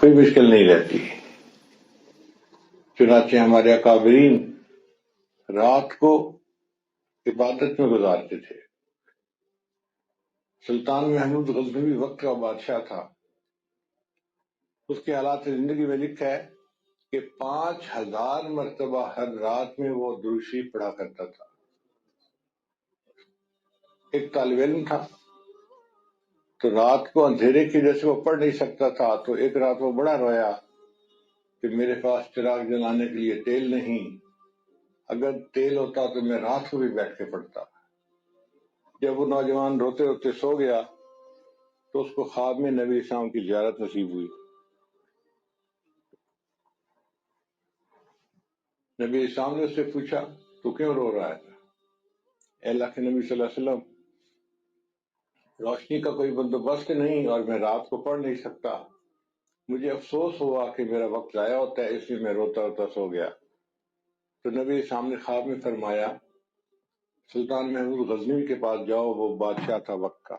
کوئی مشکل نہیں رہتی. چنانچہ ہمارے اکابرین رات کو عبادت میں گزارتے تھے. سلطان محمود غزنوی وقت کا بادشاہ تھا. اس کے حالات زندگی میں لکھا ہے کہ 5000 مرتبہ ہر رات میں وہ درود شریف پڑھا کرتا تھا. ایک طالب علم تھا تو رات کو اندھیرے کی وجہ سے وہ پڑھ نہیں سکتا تھا. تو ایک رات وہ بڑا رویا کہ میرے پاس چراغ جلانے کے لیے تیل نہیں، اگر تیل ہوتا تو میں رات کو بھی بیٹھ کے پڑھتا. جب وہ نوجوان روتے روتے سو گیا تو اس کو خواب میں نبی اسلام کی زیارت نصیب ہوئی. نبی اسلام نے اس سے پوچھا تو کیوں رو رہا ہے؟ اے اللہ کے نبی صلی اللہ علیہ وسلم، روشنی کا کوئی بندوبست نہیں اور میں رات کو پڑھ نہیں سکتا. مجھے افسوس ہوا کہ میرا وقت ضائع ہوتا ہے، اس لیے میں روتا روتا سو گیا. تو نبی اسلام نے خواب میں فرمایا سلطان محمود غزنوی کے پاس جاؤ، وہ بادشاہ تھا وقت کا،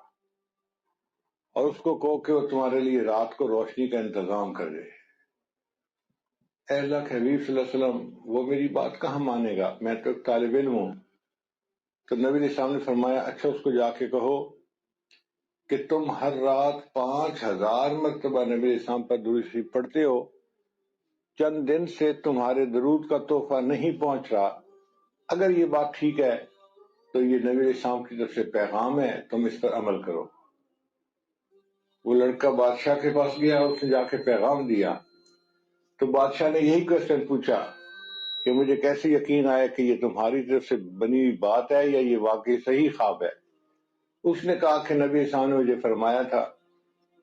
اور اس کو کہو کہ وہ تمہارے لیے رات کو روشنی کا انتظام کر دے. اے اللہ کے حبیب صلی اللہ علیہ وسلم، وہ میری بات کہاں مانے گا، میں تو ایک طالب علم ہوں. تو نبی اسلام نے فرمایا اچھا اس کو جا کے کہو کہ تم ہر رات 5000 مرتبہ نبی اسلام پر درود شریف پڑھتے ہو، چند دن سے تمہارے درود کا تحفہ نہیں پہنچ رہا. اگر یہ بات ٹھیک ہے تو یہ نبی اسلام کی طرف سے پیغام ہے، تم اس پر عمل کرو. وہ لڑکا بادشاہ کے پاس گیا، اس نے جا کے پیغام دیا. تو بادشاہ نے یہی کوشچن پوچھا کہ مجھے کیسے یقین آیا کہ یہ تمہاری طرف سے بنی ہوئی بات ہے یا یہ واقعی صحیح خواب ہے. اس نے کہا کہ نبی اسلام نے مجھے فرمایا تھا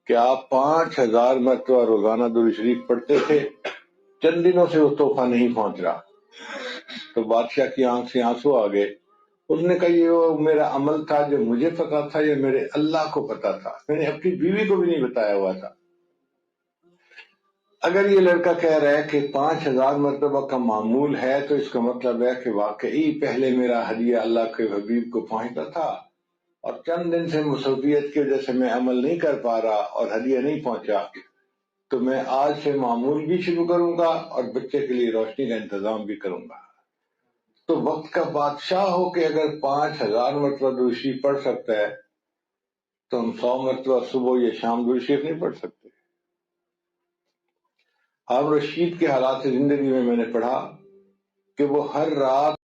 کہ آپ 5000 مرتبہ روزانہ درود شریف پڑھتے تھے، چند دنوں سے وہ تحفہ نہیں پہنچ رہا. تو بادشاہ کی آنکھ سے آنسو آ گئے. اس نے کہا یہ وہ میرا عمل تھا جو مجھے پتا تھا یا میرے اللہ کو پتا تھا، میں نے اپنی بیوی کو بھی نہیں بتایا ہوا تھا. اگر یہ لڑکا کہہ رہا ہے کہ 5000 مرتبہ کا معمول ہے تو اس کا مطلب ہے کہ واقعی پہلے میرا ہدیہ اللہ کے حبیب کو پہنچتا تھا اور چند دن سے مصروفیت کی وجہ سے میں عمل نہیں کر پا رہا اور ہدیہ نہیں پہنچا. تو میں آج سے معمول بھی شروع کروں گا اور بچے کے لیے روشنی کا انتظام بھی کروں گا. تو وقت کا بادشاہ ہو کہ اگر 5000 مرتبہ درود شریف پڑھ سکتا ہے تو ہم 100 مرتبہ صبح یا شام درود شریف نہیں پڑھ سکتے. ہارون رشید کے حالات زندگی میں نے پڑھا کہ وہ ہر رات